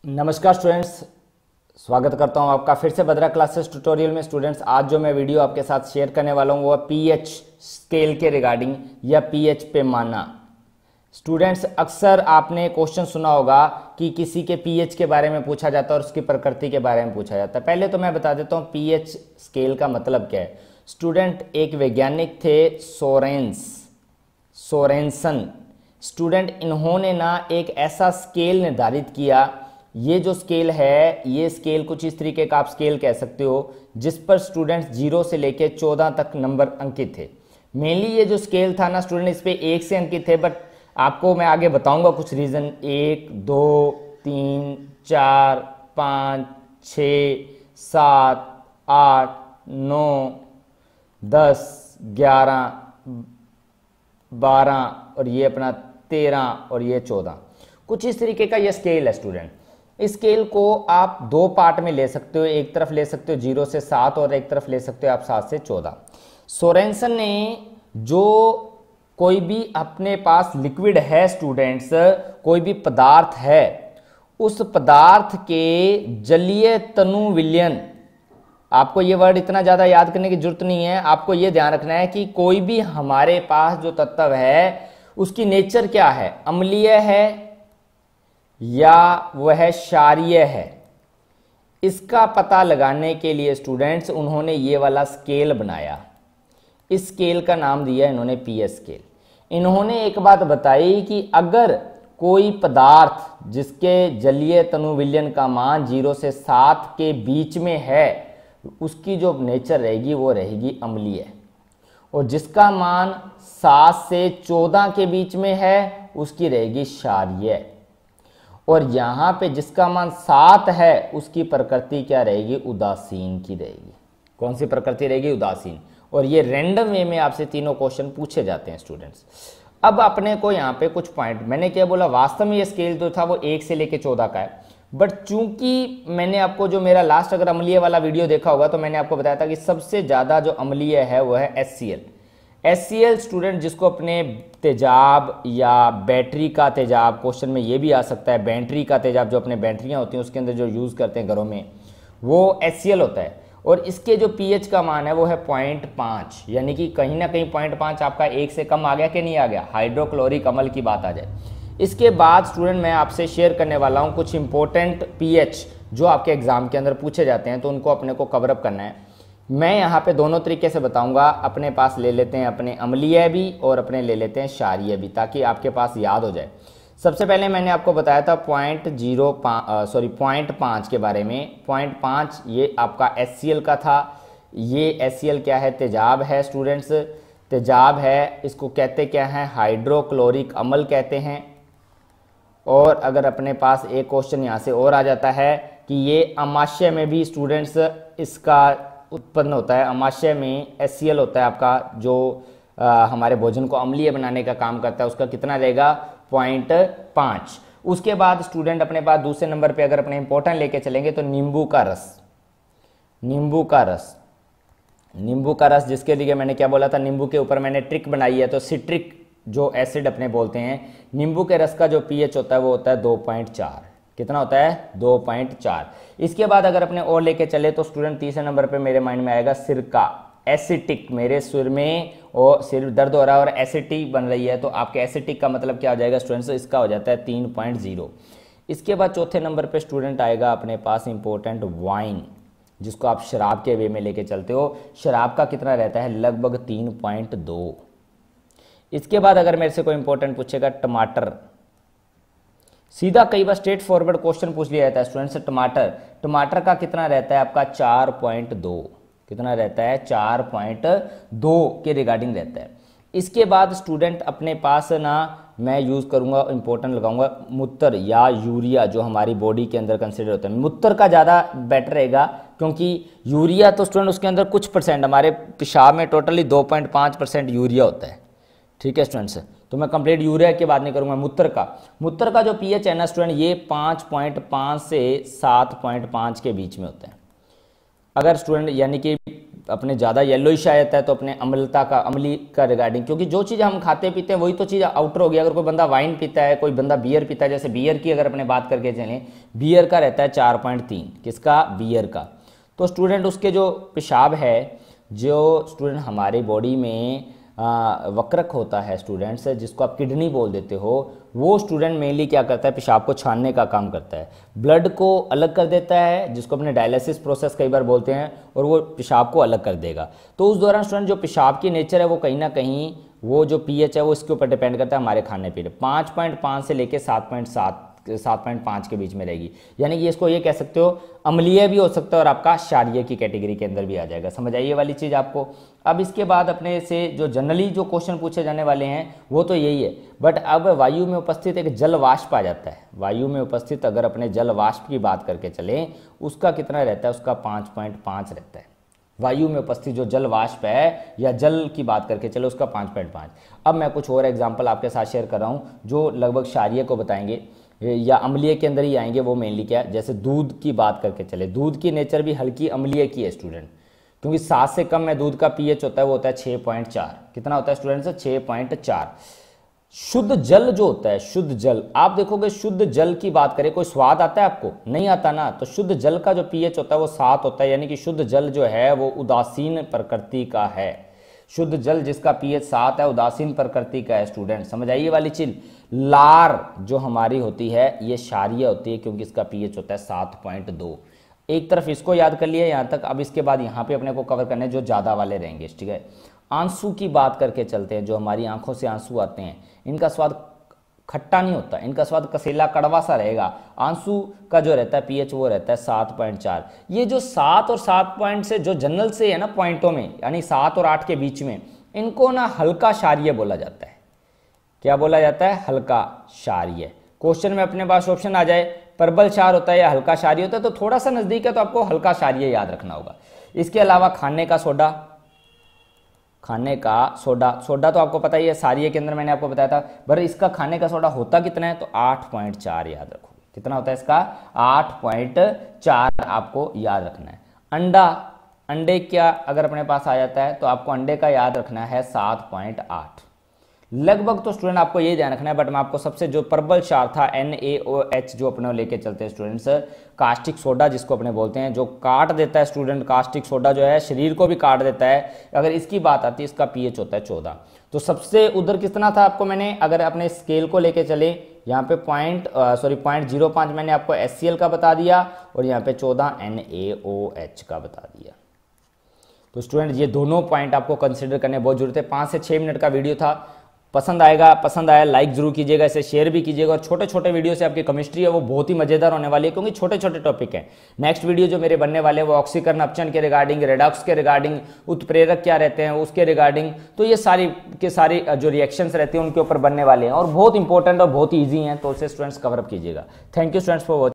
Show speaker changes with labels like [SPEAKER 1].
[SPEAKER 1] नमस्कार स्टूडेंट्स, स्वागत करता हूं आपका फिर से बद्रा क्लासेस ट्यूटोरियल में। स्टूडेंट्स, आज जो मैं वीडियो आपके साथ शेयर करने वाला हूं वो पीएच स्केल के रिगार्डिंग या पीएच पैमाना। स्टूडेंट्स, अक्सर आपने क्वेश्चन सुना होगा कि किसी के पीएच के बारे में पूछा जाता है और उसकी प्रकृति के बारे में पूछा जाता है। पहले तो मैं बता देता हूं पीएच स्केल का मतलब क्या है। स्टूडेंट, एक वैज्ञानिक थे सोरेनसन। स्टूडेंट, इन्होंने ना एक ऐसा स्केल निर्धारित किया। ये जो स्केल है, ये स्केल कुछ इस तरीके का आप स्केल कह सकते हो जिस पर स्टूडेंट्स 0 से लेके 14 तक नंबर अंकित थे। मेनली ये जो स्केल था ना स्टूडेंट, इस पे 1 से अंकित थे, बट आपको मैं आगे बताऊंगा कुछ रीजन। 1, 2, 3, 4, 5, 6, 7, 8, 9, 10, 11, 12 और ये अपना 13 और ये 14। कुछ इस तरीके का ये स्केल है स्टूडेंट। इस स्केल को आप दो पार्ट में ले सकते हो। एक तरफ ले सकते हो 0 से 7 और एक तरफ ले सकते हो आप 7 से 14। सोरेनसन ने जो कोई भी अपने पास लिक्विड है स्टूडेंट्स, कोई भी पदार्थ है, उस पदार्थ के जलीय तनु विलयन, आपको ये वर्ड इतना ज़्यादा याद करने की जरूरत नहीं है। आपको ये ध्यान रखना है कि कोई भी हमारे पास जो तत्व है उसकी नेचर क्या है, अम्लीय है या वह क्षारीय है। इसका पता लगाने के लिए स्टूडेंट्स उन्होंने ये वाला स्केल बनाया। इस स्केल का नाम दिया इन्होंने पीएच स्केल। इन्होंने एक बात बताई कि अगर कोई पदार्थ जिसके जलीय तनु विलयन का मान 0 से 7 के बीच में है, उसकी जो नेचर रहेगी वो रहेगी अम्लीय, और जिसका मान 7 से 14 के बीच में है उसकी रहेगी क्षारीय, और यहाँ पे जिसका मान 7 है उसकी प्रकृति क्या रहेगी, उदासीन की रहेगी। कौन सी प्रकृति रहेगी, उदासीन। और ये रैंडम वे में आपसे तीनों क्वेश्चन पूछे जाते हैं स्टूडेंट्स। अब अपने को यहाँ पे कुछ पॉइंट, मैंने क्या बोला, वास्तव में ये स्केल जो था वो 1 से लेके 14 का है, बट चूंकि मैंने आपको जो मेरा लास्ट अगर अम्लीय वाला वीडियो देखा होगा तो मैंने आपको बताया था कि सबसे ज़्यादा जो अम्लीय है वो है HCl स्टूडेंट, जिसको अपने तेजाब या बैटरी का तेजाब, क्वेश्चन में ये भी आ सकता है बैटरी का तेजाब, जो अपने बैटरियां होती हैं उसके अंदर जो यूज़ करते हैं घरों में, वो HCl होता है। और इसके जो pH का मान है वो है 0.5, यानी कि कहीं ना कहीं 0.5 आपका 1 से कम आ गया कि नहीं आ गया, हाइड्रोक्लोरिक अम्ल की बात आ जाए। इसके बाद स्टूडेंट मैं आपसे शेयर करने वाला हूँ कुछ इंपॉर्टेंट pH जो आपके एग्जाम के अंदर पूछे जाते हैं, तो उनको अपने को कवरअप करना है। मैं यहाँ पे दोनों तरीके से बताऊंगा। अपने पास ले लेते हैं अपने अम्लीय भी और अपने ले लेते हैं क्षारीय भी, ताकि आपके पास याद हो जाए। सबसे पहले मैंने आपको बताया था 0.5 के बारे में। 0.5 ये आपका HCl का था। ये HCl क्या है, तेजाब है स्टूडेंट्स, तेजाब है। इसको कहते क्या है, हाइड्रोक्लोरिक अम्ल कहते हैं। और अगर अपने पास एक क्वेश्चन यहाँ से और आ जाता है कि ये अमाशय में भी स्टूडेंट्स इसका उत्पन्न होता है। अमाशय में HCl होता है आपका, जो हमारे भोजन को अम्लीय बनाने का काम करता है, उसका कितना रहेगा, 0.5। उसके बाद स्टूडेंट अपने पास दूसरे नंबर पे अगर अपने इंपॉर्टेंट लेके चलेंगे तो नींबू का रस, जिसके लिए मैंने क्या बोला था, नींबू के ऊपर मैंने ट्रिक बनाई है। तो सिट्रिक जो एसिड अपने बोलते हैं, नींबू के रस का जो pH होता है वो होता है 2.4। कितना होता है, 2.4। इसके बाद अगर अपने और लेके चले तो स्टूडेंट तीसरे नंबर पे मेरे माइंड में आएगा सिरका, एसिटिक। मेरे सिर में और सिर दर्द हो रहा है और एसिटिक बन रही है, तो आपके एसिटिक का मतलब क्या हो जाएगा स्टूडेंट्स, इसका हो जाता है 3.0। इसके बाद चौथे नंबर पे स्टूडेंट आएगा अपने पास इंपॉर्टेंट वाइन, जिसको आप शराब के वे में लेके चलते हो। शराब का कितना रहता है, लगभग 3.2। इसके बाद अगर मेरे से कोई इंपॉर्टेंट पूछेगा टमाटर, सीधा कई बार स्ट्रेट फॉरवर्ड क्वेश्चन पूछ लिया जाता है स्टूडेंट से। टमाटर का कितना रहता है आपका, 4.2। कितना रहता है, 4.2 के रिगार्डिंग रहता है। इसके बाद स्टूडेंट अपने पास ना मैं यूज़ करूंगा, इंपॉर्टेंट लगाऊंगा मूत्र या यूरिया, जो हमारी बॉडी के अंदर कंसिडर होता है। मूत्र का ज़्यादा बेटर रहेगा, क्योंकि यूरिया तो स्टूडेंट उसके अंदर कुछ परसेंट, हमारे पेशाब में टोटली 2.5% यूरिया होता है। ठीक है स्टूडेंट्स, तो मैं कंप्लीट यूरिया की बात नहीं करूंगा। मूत्र का जो pH है ना स्टूडेंट, ये 5.5 से 7.5 के बीच में होता है। अगर स्टूडेंट यानी कि अपने ज़्यादा येलोइश आ जाता है तो अपने अम्लता का, अम्ली का रिगार्डिंग, क्योंकि जो चीज़ हम खाते पीते हैं वही तो चीज़ आउटर होगी। अगर कोई बंदा वाइन पीता है, कोई बंदा बियर पीता है, जैसे बियर की अगर अपने बात करके चलें, बियर का रहता है 4.3, किसका, बियर का। तो स्टूडेंट उसके जो पेशाब है, जो स्टूडेंट हमारी बॉडी में वक्रक होता है स्टूडेंट्स, जिसको आप किडनी बोल देते हो, वो स्टूडेंट मेनली क्या करता है, पेशाब को छानने का काम करता है, ब्लड को अलग कर देता है, जिसको अपने डायलिसिस प्रोसेस कई बार बोलते हैं, और वो पेशाब को अलग कर देगा। तो उस दौरान स्टूडेंट जो पेशाब की नेचर है वो कहीं ना कहीं वो जो पीएच है वो इसके ऊपर डिपेंड करता है हमारे खाने पीने। 5.5 से लेके 7.5 के बीच में रहेगी, यानी कि इसको ये कह सकते हो अम्लीय भी हो सकता है और आपका क्षारीय की कैटेगरी के अंदर भी आ जाएगा। समझ आई ये वाली चीज़ आपको। अब इसके बाद अपने से जो जनरली जो क्वेश्चन पूछे जाने वाले हैं वो तो यही है, बट अब वायु में उपस्थित एक जल वाष्प आ जाता है। वायु में उपस्थित अगर अपने जल वाष्प की बात करके चलें, उसका कितना रहता है, उसका 5.5 रहता है। वायु में उपस्थित जो जल वाष्प है या जल की बात करके चलो, उसका 5.5। अब मैं कुछ और एग्जाम्पल आपके साथ शेयर कर रहा हूँ जो लगभग क्षारीय को बताएंगे या अम्लीय के अंदर ही आएंगे। वो मेनली क्या है, जैसे दूध की बात करके चले, दूध की नेचर भी हल्की अम्लीय की है स्टूडेंट, क्योंकि 7 से कम में दूध का पीएच होता है, वो होता है 6.4। कितना होता है स्टूडेंट्स, 6.4। शुद्ध जल जो होता है, शुद्ध जल, आप देखोगे शुद्ध जल की बात करें, कोई स्वाद आता है आपको, नहीं आता ना। तो शुद्ध जल का जो पीएच होता है वो 7 होता है, यानी कि शुद्ध जल जो है वो उदासीन प्रकृति का है। शुद्ध जल जिसका पीएच 7 है उदासीन प्रकृति का है स्टूडेंट। समझ आइए वाली चीज। लार जो हमारी होती है ये क्षारीय होती है, क्योंकि इसका पीएच होता है 7.2। एक तरफ इसको याद कर लिया यहाँ तक। अब इसके बाद यहाँ पे अपने को कवर करने जो ज़्यादा वाले रहेंगे, ठीक है। आंसू की बात करके चलते हैं, जो हमारी आंखों से आंसू आते हैं, इनका स्वाद खट्टा नहीं होता, इनका स्वाद कसेला कड़वा सा रहेगा। आंसू का जो रहता है पीएच वो रहता है 7.4। ये जो 7 और 7 पॉइंट से जो जनरल से है ना पॉइंटों में, यानी 7 और 8 के बीच में, इनको ना हल्का क्षारीय बोला जाता है। क्या बोला जाता है, हल्का क्षारीय। क्वेश्चन में अपने पास ऑप्शन आ जाए प्रबल क्षार होता है या हल्का क्षारीय होता है, तो थोड़ा सा नजदीक है तो आपको हल्का क्षारीय याद रखना होगा। इसके अलावा खाने का सोडा, खाने का सोडा, सोडा तो आपको पता ही है क्षारीय के अंदर, मैंने आपको बताया था। पर इसका खाने का सोडा होता कितना है, तो 8.4 याद रखो। कितना होता है इसका, 8.4 आपको याद रखना है। अंडा, अंडे क्या अगर अपने पास आ जाता है तो आपको अंडे का याद रखना है 7.8 लगभग। तो स्टूडेंट आपको ये ध्यान रखना है। बट मैं आपको सबसे जो प्रबल क्षार था NaOH जो अपने लेके चलते हैं स्टूडेंट्स, कास्टिक सोडा जिसको अपने बोलते हैं, जो काट देता है स्टूडेंट, कास्टिक सोडा जो है शरीर को भी काट देता है। अगर इसकी बात आती है, इसका पीएच होता है 14। तो सबसे उधर कितना था आपको मैंने, अगर अपने स्केल को लेके चले, यहाँ पे 0.05 मैंने आपको HCl का बता दिया और यहाँ पे 14 NaOH का बता दिया। तो स्टूडेंट ये दोनों पॉइंट आपको कंसिडर करने बहुत जरूरत है। 5 से 6 मिनट का वीडियो था। पसंद आया लाइक जरूर कीजिएगा, इसे शेयर भी कीजिएगा। और छोटे छोटे वीडियो से आपकी केमिस्ट्री है वो बहुत ही मजेदार होने वाली है, क्योंकि छोटे छोटे टॉपिक हैं। नेक्स्ट वीडियो जो मेरे बनने वाले हैं वो ऑक्सीकरण अपचन के रिगार्डिंग, रेडॉक्स के रिगार्डिंग, उत्प्रेरक क्या रहते हैं उसके रिगार्डिंग, तो ये सारी जो रिएक्शंस रहते हैं उनके ऊपर बनने वाले हैं और बहुत इंपॉर्टेंट और बहुत ईजी हैं। तो उसे स्टूडेंट्स कवर अप कीजिएगा। Thank you students for watching.